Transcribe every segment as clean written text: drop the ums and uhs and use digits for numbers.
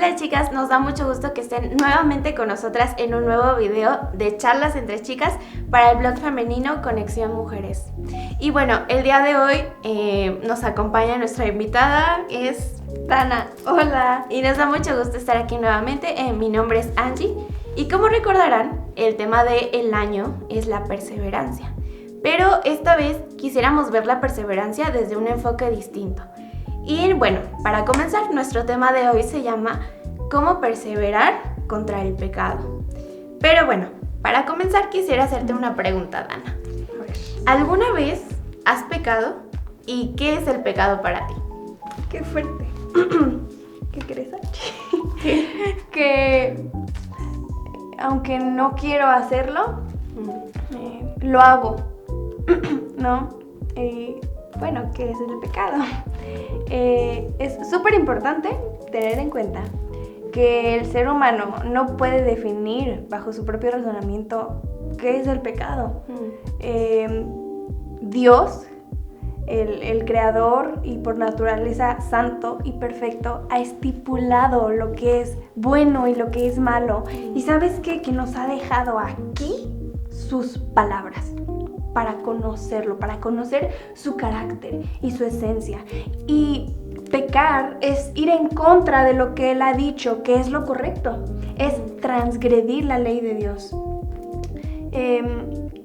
Hola chicas, nos da mucho gusto que estén nuevamente con nosotras en un nuevo video de charlas entre chicas para el blog femenino Conexión Mujeres. Y bueno, el día de hoy nos acompaña nuestra invitada, es Dana. Hola. Y nos da mucho gusto estar aquí nuevamente. Mi nombre es Angie y como recordarán, el tema del año es la perseverancia. Pero esta vez quisiéramos ver la perseverancia desde un enfoque distinto. Y bueno, para comenzar, nuestro tema de hoy se llama ¿Cómo perseverar contra el pecado? Pero bueno, para comenzar quisiera hacerte una pregunta, Dana. ¿Alguna vez has pecado? ¿Y qué es el pecado para ti? Qué fuerte. ¿Qué crees? Que aunque no quiero hacerlo, lo hago, ¿no? Bueno, ¿qué es el pecado? Es súper importante tener en cuenta que el ser humano no puede definir bajo su propio razonamiento qué es el pecado. Dios, el creador y por naturaleza santo y perfecto, ha estipulado lo que es bueno y lo que es malo. ¿Y sabes qué? Que nos ha dejado aquí sus palabras para conocerlo, para conocer su carácter y su esencia. Y pecar es ir en contra de lo que Él ha dicho, que es lo correcto, es transgredir la ley de Dios.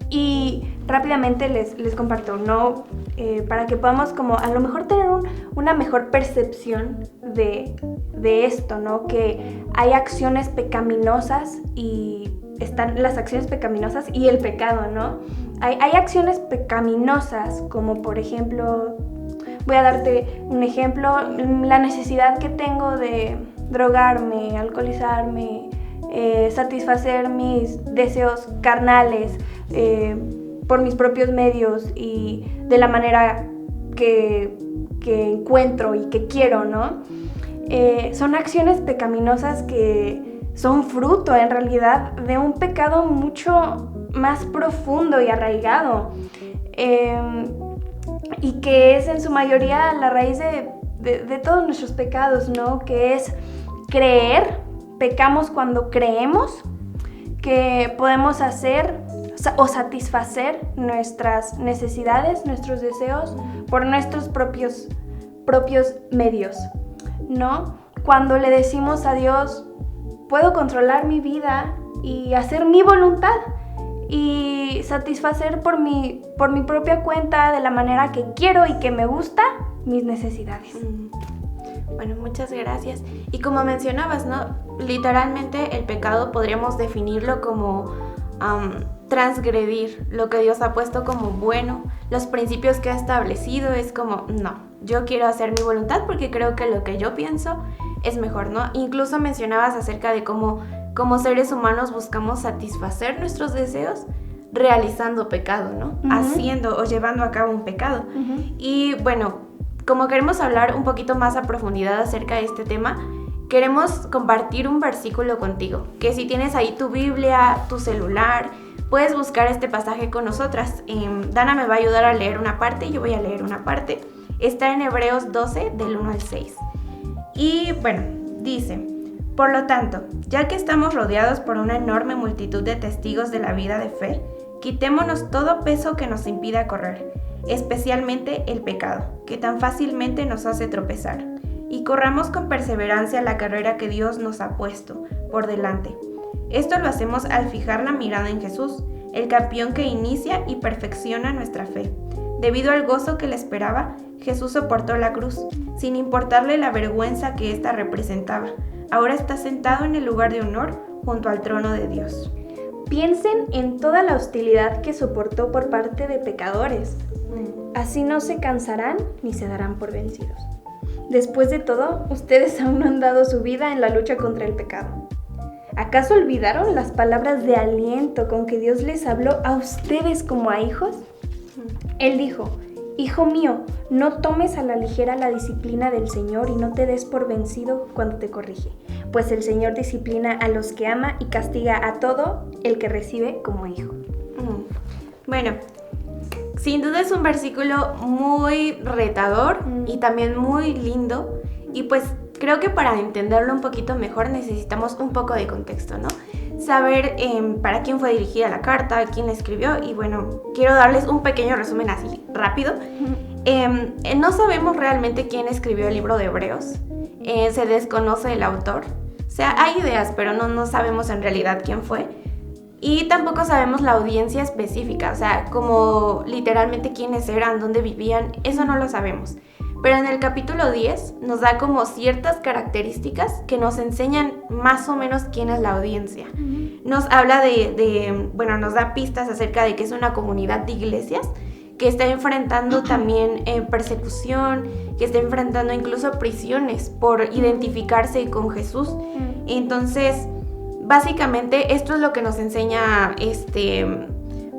Y rápidamente les comparto, ¿no? Para que podamos como a lo mejor tener una mejor percepción de esto, ¿no? Que hay acciones pecaminosas y están las acciones pecaminosas y el pecado, ¿no? Hay acciones pecaminosas como por ejemplo, voy a darte un ejemplo, la necesidad que tengo de drogarme, alcoholizarme, satisfacer mis deseos carnales por mis propios medios y de la manera que encuentro y que quiero, ¿no? Son acciones pecaminosas que son fruto en realidad de un pecado mucho más profundo y arraigado, y que es en su mayoría la raíz de todos nuestros pecados, ¿no? Que es creer, pecamos cuando creemos que podemos hacer o satisfacer nuestras necesidades, nuestros deseos por nuestros propios medios, ¿no? Cuando le decimos a Dios, puedo controlar mi vida y hacer mi voluntad y satisfacer por mi propia cuenta de la manera que quiero y que me gusta mis necesidades. Bueno, muchas gracias. Y como mencionabas, ¿no? Literalmente el pecado podríamos definirlo como transgredir lo que Dios ha puesto como bueno, los principios que ha establecido. Es como, no, yo quiero hacer mi voluntad porque creo que lo que yo pienso es mejor, ¿no? Incluso mencionabas acerca de cómo como seres humanos buscamos satisfacer nuestros deseos realizando pecado, ¿no? Uh-huh. Haciendo o llevando a cabo un pecado. Uh-huh. Y bueno, como queremos hablar un poquito más a profundidad acerca de este tema, queremos compartir un versículo contigo, que si tienes ahí tu Biblia, tu celular, puedes buscar este pasaje con nosotras. Dana me va a ayudar a leer una parte y yo voy a leer una parte. Está en Hebreos 12, del 1 al 6. Y bueno, dice: por lo tanto, ya que estamos rodeados por una enorme multitud de testigos de la vida de fe, quitémonos todo peso que nos impida correr, especialmente el pecado, que tan fácilmente nos hace tropezar, y corramos con perseverancia la carrera que Dios nos ha puesto por delante. Esto lo hacemos al fijar la mirada en Jesús, el campeón que inicia y perfecciona nuestra fe. Debido al gozo que le esperaba, Jesús soportó la cruz, sin importarle la vergüenza que ésta representaba. Ahora está sentado en el lugar de honor junto al trono de Dios. Piensen en toda la hostilidad que soportó por parte de pecadores. Así no se cansarán ni se darán por vencidos. Después de todo, ustedes aún no han dado su vida en la lucha contra el pecado. ¿Acaso olvidaron las palabras de aliento con que Dios les habló a ustedes como a hijos? Él dijo: hijo mío, no tomes a la ligera la disciplina del Señor y no te des por vencido cuando te corrige, pues el Señor disciplina a los que ama y castiga a todo el que recibe como hijo. Bueno, sin duda es un versículo muy retador y también muy lindo, y pues creo que para entenderlo un poquito mejor necesitamos un poco de contexto, ¿no? Saber para quién fue dirigida la carta, quién la escribió, y bueno, quiero darles un pequeño resumen así rápido. No sabemos realmente quién escribió el libro de Hebreos, se desconoce el autor, o sea, hay ideas, pero no sabemos en realidad quién fue. Y tampoco sabemos la audiencia específica, o sea, como literalmente quiénes eran, dónde vivían, eso no lo sabemos. Pero en el capítulo 10 nos da como ciertas características que nos enseñan más o menos quién es la audiencia. Nos habla bueno, nos da pistas acerca de que es una comunidad de iglesias que está enfrentando también persecución, que está enfrentando incluso prisiones por identificarse con Jesús. Entonces, básicamente esto es lo que nos enseña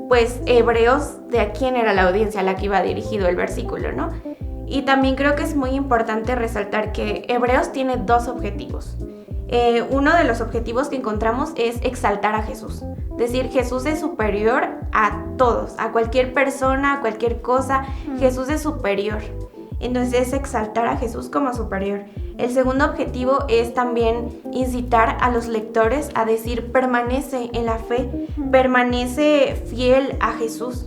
pues Hebreos, de a quién era la audiencia a la que iba dirigido el versículo, ¿no? Y también creo que es muy importante resaltar que Hebreos tiene dos objetivos. Uno de los objetivos que encontramos es exaltar a Jesús. Es decir, Jesús es superior a todos, a cualquier persona, a cualquier cosa. Jesús es superior. Entonces es exaltar a Jesús como superior. El segundo objetivo es también incitar a los lectores a decir: permanece en la fe, permanece fiel a Jesús.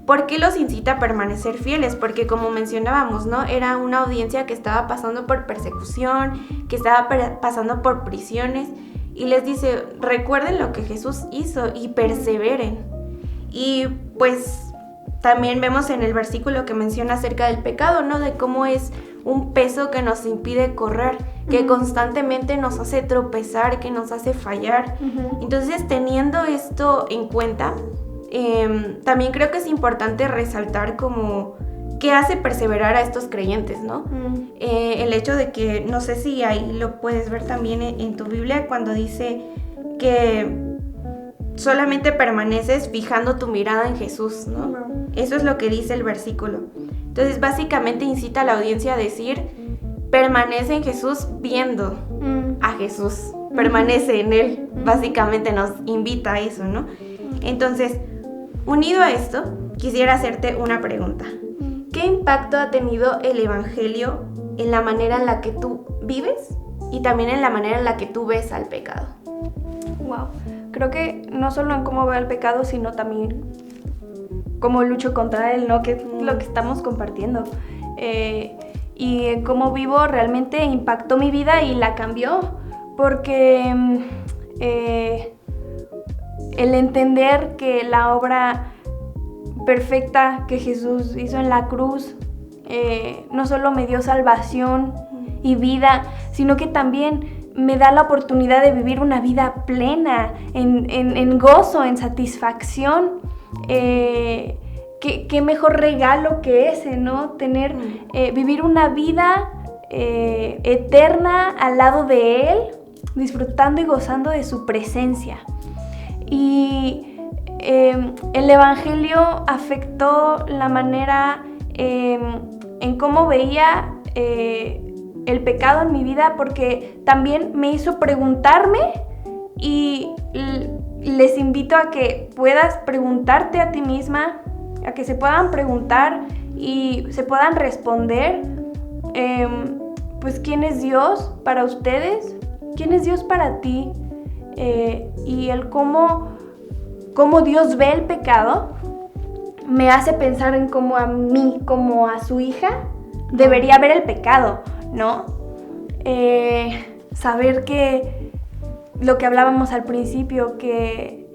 ¿Por qué los incita a permanecer fieles? Porque, como mencionábamos, ¿no? Era una audiencia que estaba pasando por persecución, que estaba pasando por prisiones, y les dice: recuerden lo que Jesús hizo y perseveren. Y pues también vemos en el versículo que menciona acerca del pecado, ¿no? De cómo es un peso que nos impide correr, que constantemente nos hace tropezar, que nos hace fallar. Entonces, teniendo esto en cuenta, también creo que es importante resaltar como qué hace perseverar a estos creyentes, ¿no? El hecho de que, no sé si ahí lo puedes ver también en tu Biblia, cuando dice que solamente permaneces fijando tu mirada en Jesús, ¿no? Eso es lo que dice el versículo. Entonces, básicamente incita a la audiencia a decir: permanece en Jesús viendo a Jesús, permanece en Él. Básicamente nos invita a eso, ¿no? Entonces, unido a esto, quisiera hacerte una pregunta. ¿Qué impacto ha tenido el Evangelio en la manera en la que tú vives y también en la manera en la que tú ves al pecado? Wow, creo que no solo en cómo veo el pecado, sino también cómo lucho contra él, ¿no? Que es lo que estamos compartiendo. Y en cómo vivo realmente impactó mi vida y la cambió, porque el entender que la obra perfecta que Jesús hizo en la cruz no solo me dio salvación y vida, sino que también me da la oportunidad de vivir una vida plena, en gozo, en satisfacción. ¿Qué mejor regalo que ese, ¿no? Vivir una vida eterna al lado de Él, disfrutando y gozando de su presencia. Y el Evangelio afectó la manera en cómo veía el pecado en mi vida, porque también me hizo preguntarme, y les invito a que puedas preguntarte a ti misma, a que se puedan preguntar y se puedan responder, pues, ¿quién es Dios para ustedes? ¿Quién es Dios para ti? Y el cómo Dios ve el pecado me hace pensar en cómo a mí, como a su hija, debería ver el pecado, ¿no? Saber que lo que hablábamos al principio, que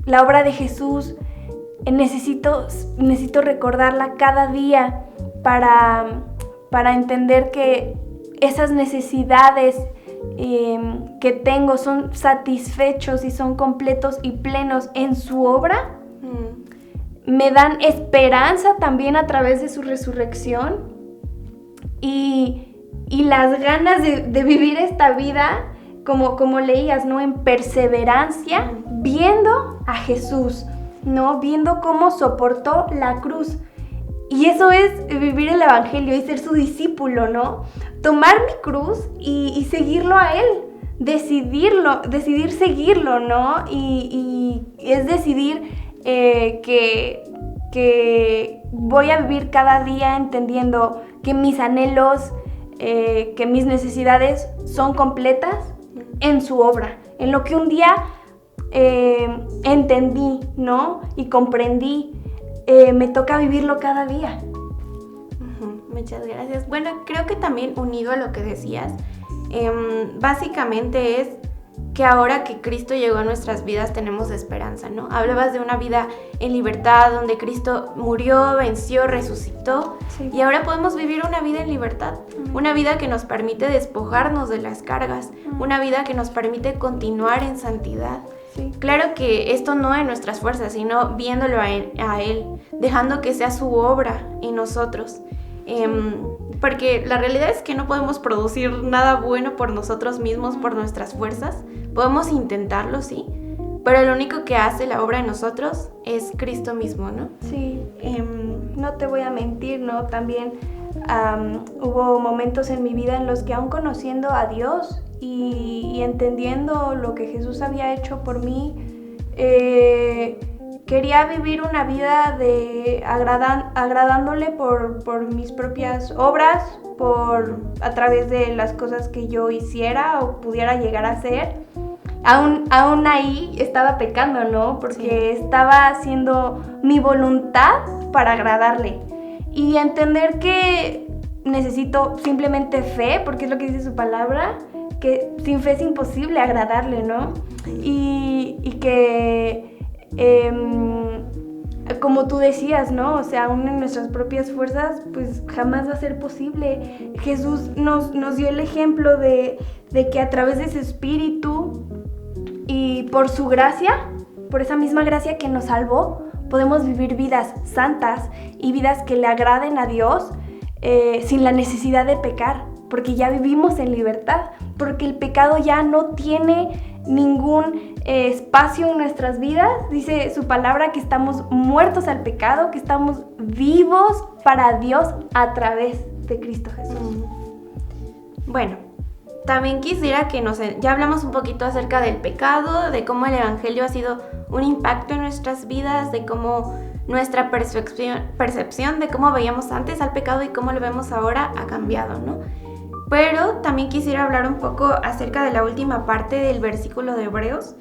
la obra de Jesús necesito recordarla cada día para entender que esas necesidades que tengo son satisfechos y son completos y plenos en su obra. Me dan esperanza también a través de su resurrección y las ganas de vivir esta vida como leías, ¿no? En perseverancia, viendo a Jesús, ¿no? Viendo cómo soportó la cruz. Y eso es vivir el Evangelio y ser su discípulo, ¿no? Tomar mi cruz y seguirlo a Él, decidir seguirlo, ¿no? Y es decidir que voy a vivir cada día entendiendo que mis anhelos que mis necesidades son completas en su obra, en lo que un día entendí, ¿no? Y comprendí. Me toca vivirlo cada día. Muchas gracias. Bueno, creo que también unido a lo que decías, básicamente es que ahora que Cristo llegó a nuestras vidas tenemos esperanza, ¿no? Hablabas de una vida en libertad, donde Cristo murió, venció, resucitó, sí. Y ahora podemos vivir una vida en libertad, una vida que nos permite despojarnos de las cargas, una vida que nos permite continuar en santidad. Sí. Claro que esto no en nuestras fuerzas, sino viéndolo a Él, dejando que sea su obra en nosotros. Porque la realidad es que no podemos producir nada bueno por nosotros mismos, por nuestras fuerzas. Podemos intentarlo, sí, pero lo único que hace la obra en nosotros es Cristo mismo, ¿no? Sí, no te voy a mentir, ¿no? También hubo momentos en mi vida en los que aún conociendo a Dios y entendiendo lo que Jesús había hecho por mí, quería vivir una vida de agradándole por mis propias obras, a través de las cosas que yo hiciera o pudiera llegar a hacer. Aún ahí estaba pecando, ¿no? Porque sí. Estaba haciendo mi voluntad para agradarle. Y entender que necesito simplemente fe, porque es lo que dice su palabra, que sin fe es imposible agradarle, ¿no? Y que... como tú decías, ¿no? O sea, aún en nuestras propias fuerzas, pues jamás va a ser posible. Jesús nos dio el ejemplo de que a través de su Espíritu y por su gracia, por esa misma gracia que nos salvó, podemos vivir vidas santas y vidas que le agraden a Dios sin la necesidad de pecar, porque ya vivimos en libertad, porque el pecado ya no tiene ningún espacio en nuestras vidas. Dice su palabra que estamos muertos al pecado, que estamos vivos para Dios a través de Cristo Jesús. Bueno, también quisiera que ya hablamos un poquito acerca del pecado, de cómo el evangelio ha sido un impacto en nuestras vidas, de cómo nuestra percepción de cómo veíamos antes al pecado y cómo lo vemos ahora ha cambiado, ¿no? Pero también quisiera hablar un poco acerca de la última parte del versículo de Hebreos,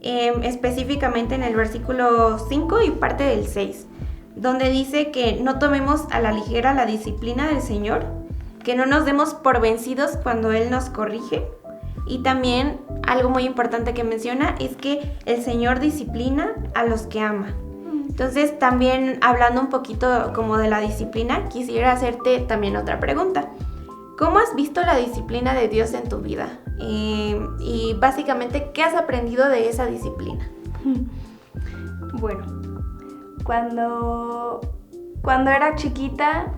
específicamente en el versículo 5 y parte del 6, donde dice que no tomemos a la ligera la disciplina del Señor, que no nos demos por vencidos cuando Él nos corrige. Y también algo muy importante que menciona es que el Señor disciplina a los que ama. Entonces, también hablando un poquito como de la disciplina, quisiera hacerte también otra pregunta. ¿Cómo has visto la disciplina de Dios en tu vida? Y básicamente, ¿qué has aprendido de esa disciplina? Bueno, cuando era chiquita,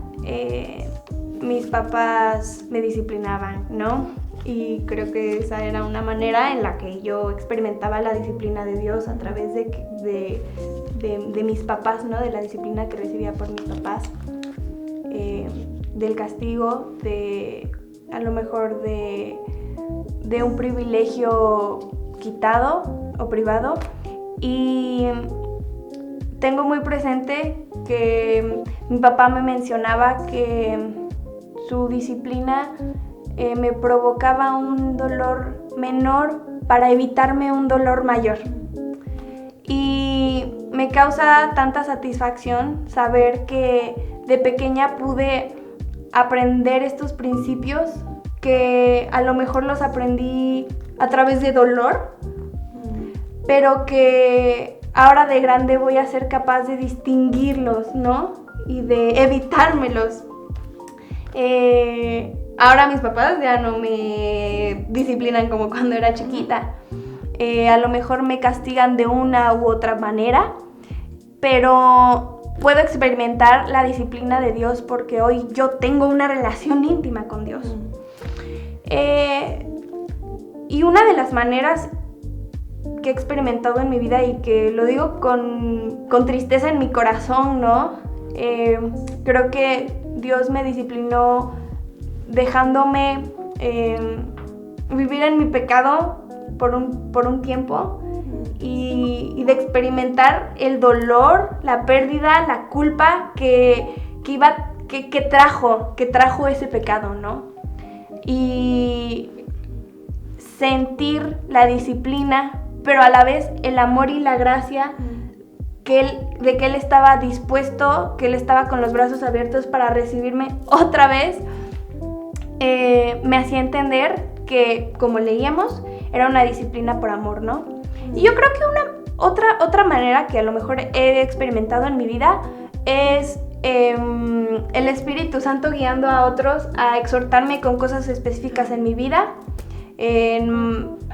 mis papás me disciplinaban, ¿no? Y creo que esa era una manera en la que yo experimentaba la disciplina de Dios a través de mis papás, ¿no? De la disciplina que recibía por mis papás. Del castigo, a lo mejor de un privilegio quitado o privado. Y tengo muy presente que mi papá me mencionaba que su disciplina me provocaba un dolor menor para evitarme un dolor mayor. Y me causa tanta satisfacción saber que de pequeña pude aprender estos principios que a lo mejor los aprendí a través de dolor, pero que ahora de grande voy a ser capaz de distinguirlos, ¿no? Y de evitármelos. Ahora mis papás ya no me disciplinan como cuando era chiquita. A lo mejor me castigan de una u otra manera, pero puedo experimentar la disciplina de Dios porque hoy yo tengo una relación íntima con Dios. Y una de las maneras que he experimentado en mi vida y que lo digo con tristeza en mi corazón, ¿no? Creo que Dios me disciplinó dejándome vivir en mi pecado por un tiempo. Y de experimentar el dolor, la pérdida, la culpa que trajo ese pecado, ¿no? y sentir la disciplina, pero a la vez el amor y la gracia de que él estaba dispuesto, que él estaba con los brazos abiertos para recibirme otra vez, me hacía entender que, como leíamos, era una disciplina por amor, ¿no? Y yo creo que otra manera que a lo mejor he experimentado en mi vida es el Espíritu Santo guiando a otros a exhortarme con cosas específicas en mi vida.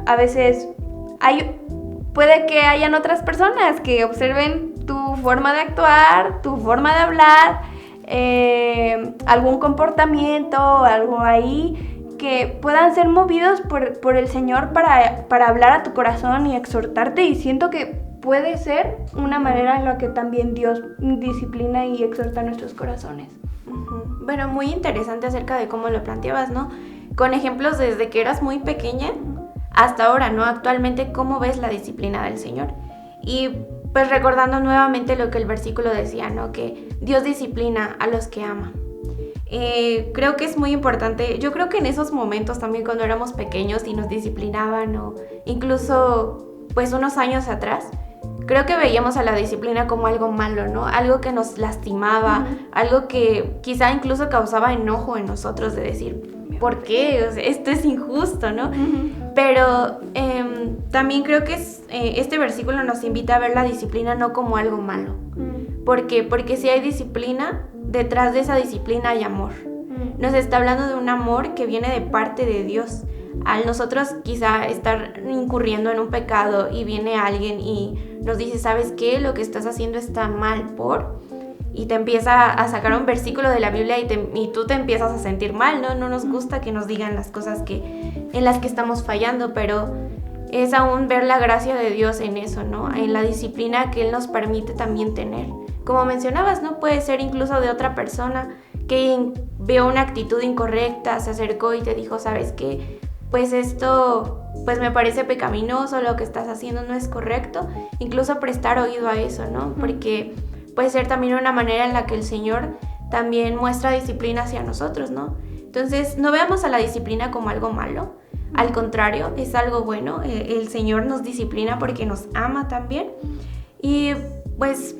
A veces puede que hayan otras personas que observen tu forma de actuar, tu forma de hablar, algún comportamiento, algo ahí, que puedan ser movidos por el Señor para hablar a tu corazón y exhortarte, y siento que puede ser una manera en la que también Dios disciplina y exhorta nuestros corazones. Bueno, muy interesante acerca de cómo lo planteabas, ¿no? Con ejemplos desde que eras muy pequeña hasta ahora, ¿no? Actualmente, ¿cómo ves la disciplina del Señor? Y pues recordando nuevamente lo que el versículo decía, ¿no? Que Dios disciplina a los que ama. Creo que es muy importante. Yo creo que en esos momentos también, cuando éramos pequeños y nos disciplinaban, o incluso pues unos años atrás, creo que veíamos a la disciplina como algo malo, ¿no? Algo que nos lastimaba, algo que quizá incluso causaba enojo en nosotros, de decir, ¿por qué? O sea, esto es injusto, ¿no? Pero también creo que este versículo nos invita a ver la disciplina no como algo malo. ¿Por qué? Porque si hay disciplina, detrás de esa disciplina hay amor. Nos está hablando de un amor que viene de parte de Dios. Al nosotros quizá estar incurriendo en un pecado y viene alguien y nos dice, ¿sabes qué? Lo que estás haciendo está mal y te empieza a sacar un versículo de la Biblia y tú te empiezas a sentir mal, ¿no? No nos gusta que nos digan las cosas en las que estamos fallando, pero es aún ver la gracia de Dios en eso, ¿no? En la disciplina que Él nos permite también tener. Como mencionabas, ¿no? Puede ser incluso de otra persona que vio una actitud incorrecta, se acercó y te dijo, ¿sabes qué? Pues esto, pues me parece pecaminoso, lo que estás haciendo no es correcto. Incluso prestar oído a eso, ¿no? Porque puede ser también una manera en la que el Señor también muestra disciplina hacia nosotros, ¿no? Entonces, no veamos a la disciplina como algo malo. Al contrario, es algo bueno. El Señor nos disciplina porque nos ama también. Y pues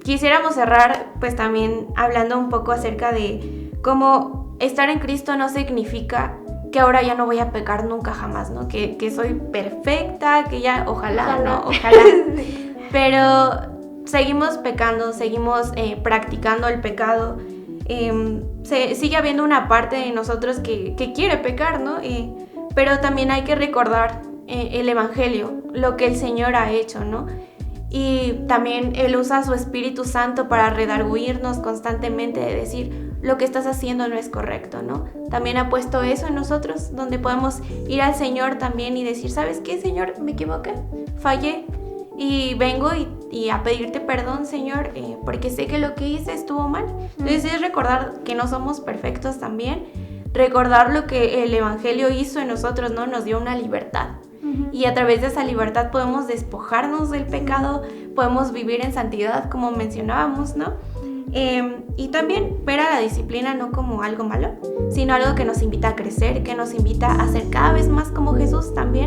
quisiéramos cerrar pues también hablando un poco acerca de cómo estar en Cristo no significa que ahora ya no voy a pecar nunca jamás, ¿no? Que soy perfecta, que ya, ojalá. ¿No? Ojalá. Pero seguimos pecando, seguimos practicando el pecado. Sigue habiendo una parte de nosotros que quiere pecar, ¿no? Pero también hay que recordar el Evangelio, lo que el Señor ha hecho, ¿no? Y también Él usa su Espíritu Santo para redarguirnos constantemente, de decir, lo que estás haciendo no es correcto, ¿no? También ha puesto eso en nosotros, donde podemos ir al Señor también y decir, ¿sabes qué, Señor? Me equivoqué, fallé, y vengo y a pedirte perdón, Señor, porque sé que lo que hice estuvo mal. Entonces es recordar que no somos perfectos también, recordar lo que el Evangelio hizo en nosotros, ¿no? Nos dio una libertad. Y a través de esa libertad podemos despojarnos del pecado, podemos vivir en santidad, como mencionábamos, ¿no? Y también ver a la disciplina no como algo malo, sino algo que nos invita a crecer, que nos invita a ser cada vez más como Jesús también.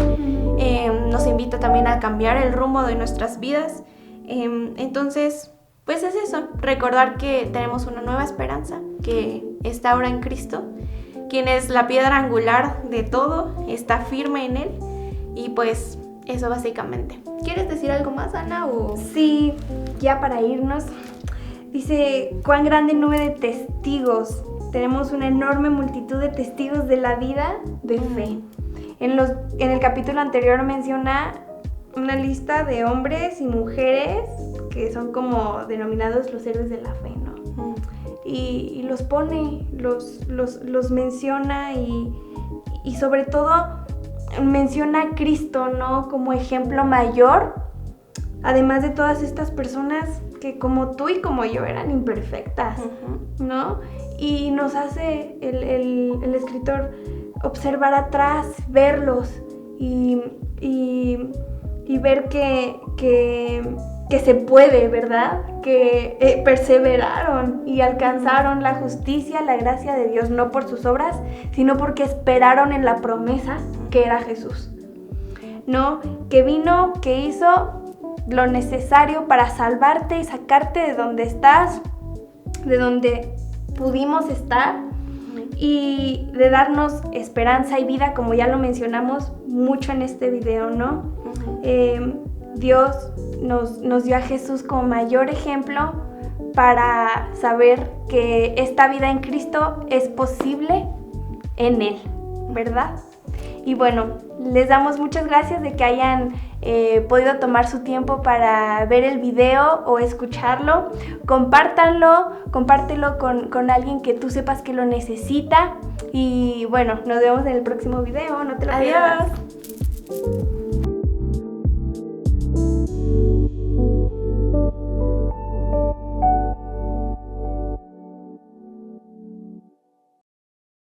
Nos invita también a cambiar el rumbo de nuestras vidas. Entonces, pues es eso, recordar que tenemos una nueva esperanza, que está ahora en Cristo, quien es la piedra angular de todo, está firme en Él. Y pues eso básicamente. ¿Quieres decir algo más, Ana? O... Sí, ya para irnos. Dice, cuán grande nube de testigos. Tenemos una enorme multitud de testigos de la vida de fe. En el capítulo anterior menciona una lista de hombres y mujeres que son como denominados los héroes de la fe, ¿no? Y los pone, los menciona y sobre todo menciona a Cristo, ¿no? Como ejemplo mayor, además de todas estas personas que como tú y como yo eran imperfectas, ¿no? Y nos hace el escritor observar atrás, verlos y ver que que se puede, ¿verdad? Que perseveraron y alcanzaron la justicia, la gracia de Dios, no por sus obras, sino porque esperaron en la promesa que era Jesús, ¿no? Que vino, que hizo lo necesario para salvarte y sacarte de donde estás, de donde pudimos estar, y de darnos esperanza y vida, como ya lo mencionamos mucho en este video, ¿no? Dios nos dio a Jesús como mayor ejemplo para saber que esta vida en Cristo es posible en Él, ¿verdad? Y bueno, les damos muchas gracias de que hayan podido tomar su tiempo para ver el video o escucharlo. Compártelo con alguien que tú sepas que lo necesita. Y bueno, nos vemos en el próximo video, no te lo pierdas. Adiós.